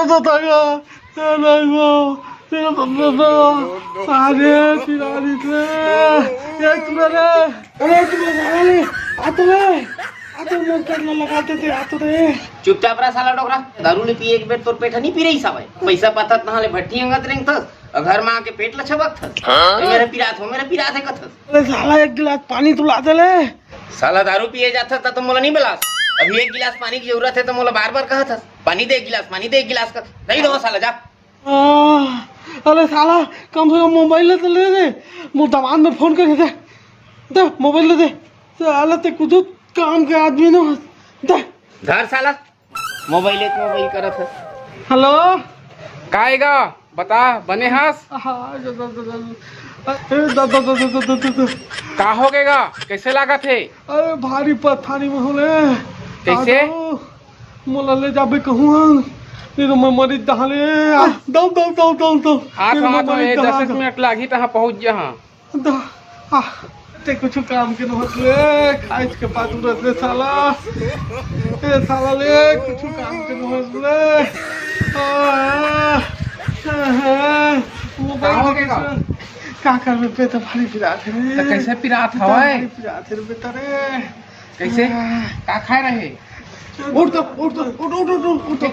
तो तगा देखो तेरा तो अरे तिरानी से एक मेरे अरे तुम्हारे आते मोर करने लगाते थे आते रे चुपचाप रहा साला डोकरा दारू ले पिए एक बेर तोर पेट नहीं पी रही साबै पैसा पाथत नहाले भट्टी अंगत रेंग थस और घर में आके पेट लछबक थस मेरे पिरात है कथस अरे साला एक गिलास पानी तू ला दे ले साला दारू पिए जाता था तो मोला नहीं बिलास अभी एक गिलास पानी की जरूरत है तो मोला बार-बार कहत हस पानी दे एक गिलास का नहीं दो साला जा अरे साला कम से कम मोबाइल तो ले दे मुझ दवान में फोन कर दे मोबाइल ले दे साला ते कुछ काम के आदमी न दे घर साला मोबाइल करत है हेलो काएगा बता बने हंस का हो गएगा कैसे लागत है अरे भारी पथारी में होले कैसे मोला ले जाबे कहूँ नहीं तो मैं मरी दहाले दो हाँ तो ये 10 मिनट लागी तहाँ पहुँच जहाँ ते कुछ काम के न ले खाइस के पास रहते साला ए साला ले कुछ काम के न ले का कर में पे तो भारी पिरात है तो कैसे पिरात हवाए पिरात है बेटा रे कैसे का खाए रहे उठ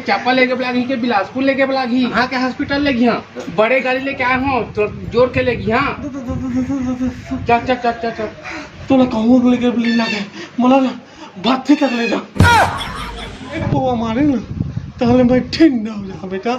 चप्पल लेके बुलागी के बिलासपुर लेके बुलागी यहाँ के हॉस्पिटल लेगी यहाँ बड़े गाड़ी लेके आए हो तो जोड़ के लेगी यहाँ चल तोला कहूँ लेके ले लागे मला भाथी तक ले जा एक पोवा मारे ना ताले मैं ठंडा हो जा बेटा